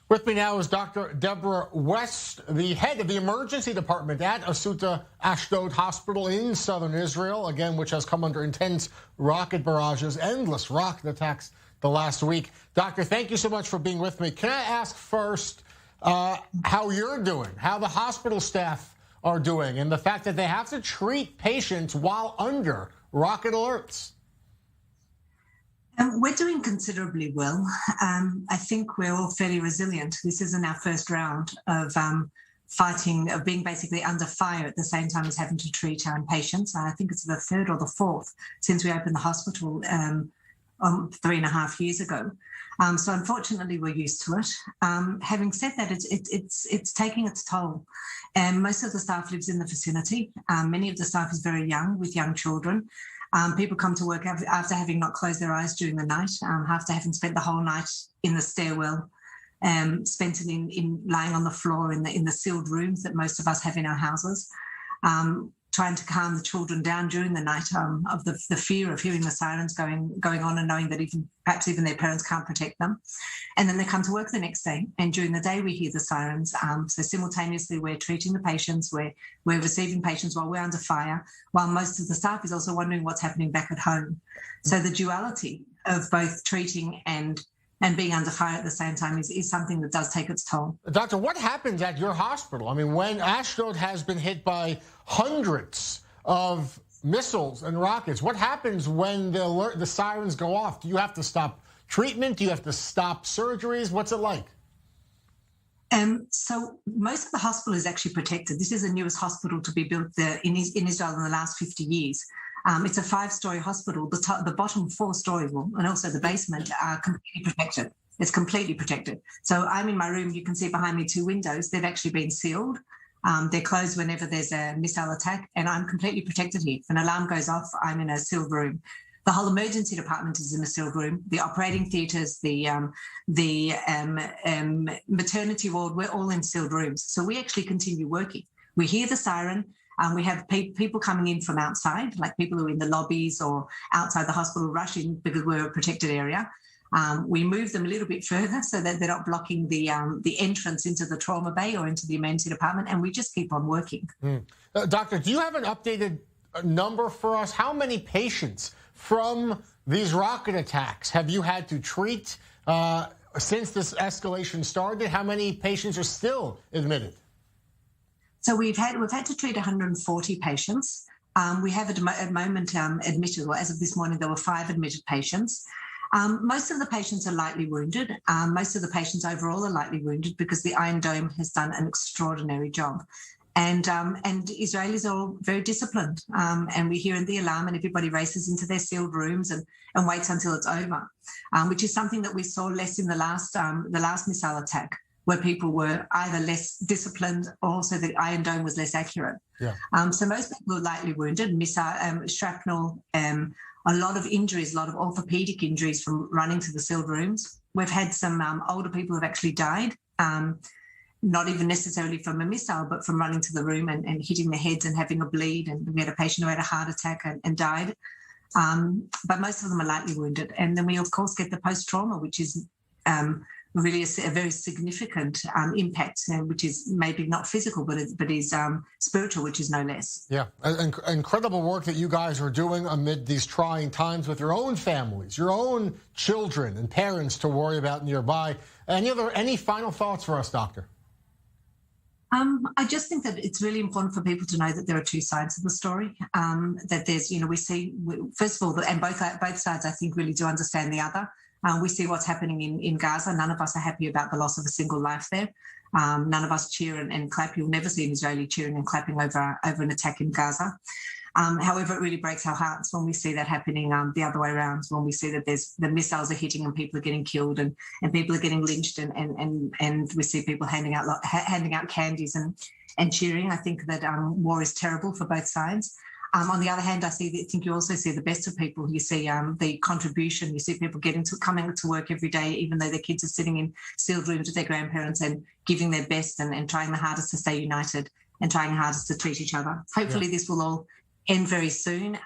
With me now is Dr. Debra West, the head of the emergency department at Asuta Ashdod Hospital in southern Israel, again, which has come under intense rocket barrages, endless rocket attacks the last week. Doctor, thank you so much for being with me. Can I ask first how you're doing, how the hospital staff are doing, and the fact that they have to treat patients while under rocket alerts? We're doing considerably well. I think we're all fairly resilient. This isn't our first round of fighting, of being basically under fire at the same time as having to treat our patients. I think it's the third or the fourth since we opened the hospital 3.5 years ago. So unfortunately, we're used to it. Having said that, it's taking its toll. And most of the staff lives in the vicinity. Many of the staff is very young, with young children. People come to work after having not closed their eyes during the night, after having spent the whole night in the stairwell, spent it in lying on the floor in the sealed rooms that most of us have in our houses, trying to calm the children down during the night of the fear of hearing the sirens going on and knowing that perhaps even their parents can't protect them. And then they come to work the next day, and during the day we hear the sirens. So simultaneously we're treating the patients, we're receiving patients while we're under fire, while most of the staff is also wondering what's happening back at home. So the duality of both treating and being under fire at the same time is something that does take its toll. Doctor, what happens at your hospital? I mean, when Ashdod has been hit by hundreds of missiles and rockets, what happens when the sirens go off? Do you have to stop treatment? Do you have to stop surgeries? What's it like? So most of the hospital is actually protected. This is the newest hospital to be built in Israel in the last 50 years. It's a 5-story hospital. The bottom 4 stories, and also the basement, are completely protected. It's completely protected. So I'm in my room. You can see behind me 2 windows. They've actually been sealed. They're closed whenever there's a missile attack, and I'm completely protected here. If an alarm goes off, I'm in a sealed room. The whole emergency department is in a sealed room. The operating theatres, the maternity ward, we're all in sealed rooms. So we actually continue working. We hear the siren. We have people coming in from outside, like people who are in the lobbies or outside the hospital rush in because we're a protected area. We move them a little bit further so that they're not blocking the entrance into the trauma bay or into the emergency department, and we just keep on working. Doctor, do you have an updated number for us? How many patients from these rocket attacks have you had to treat since this escalation started? How many patients are still admitted? So we've had to treat 140 patients. We have at the moment admitted, well, as of this morning, there were 5 admitted patients. Most of the patients are lightly wounded. Most of the patients overall are lightly wounded because the Iron Dome has done an extraordinary job. And Israelis are all very disciplined. And we hear the alarm and everybody races into their sealed rooms and waits until it's over, which is something that we saw less in the last missile attack, where people were either less disciplined or also the Iron Dome was less accurate. Yeah. So most people are lightly wounded, shrapnel, a lot of injuries, a lot of orthopedic injuries from running to the sealed rooms. We've had some older people who have actually died, not even necessarily from a missile, but from running to the room and hitting their heads and having a bleed. And we had a patient who had a heart attack and died. But most of them are lightly wounded. And then we, of course, get the post-trauma, which is really a very significant impact, which is maybe not physical, but is spiritual, which is no less. Yeah, incredible work that you guys are doing amid these trying times with your own families, your own children and parents to worry about nearby. Any final thoughts for us, Doctor? I just think that it's really important for people to know that there are 2 sides of the story. That there's, we see, first of all, and both sides, I think, really do understand the other. We see what's happening in Gaza. None of us are happy about the loss of a single life there. None of us cheer and clap. You'll never see an Israeli cheering and clapping over an attack in Gaza. However, it really breaks our hearts when we see that happening the other way around, when we see that the missiles are hitting and people are getting killed and people are getting lynched and we see people handing out candies and cheering. I think that war is terrible for both sides. On the other hand, I think you also see the best of people. You see the contribution. You see people coming to work every day, even though their kids are sitting in sealed rooms with their grandparents and giving their best and trying the hardest to stay united and trying the hardest to treat each other. Hopefully this will all end very soon,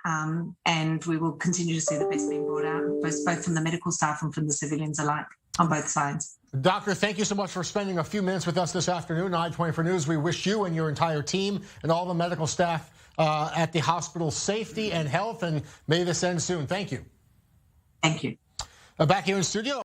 and we will continue to see the best being brought out, both from the medical staff and from the civilians alike. on both sides. Doctor, thank you so much for spending a few minutes with us this afternoon on I24NEWS. We wish you and your entire team and all the medical staff at the hospital safety and health, and may this end soon. Thank you. Thank you. Back here in studio.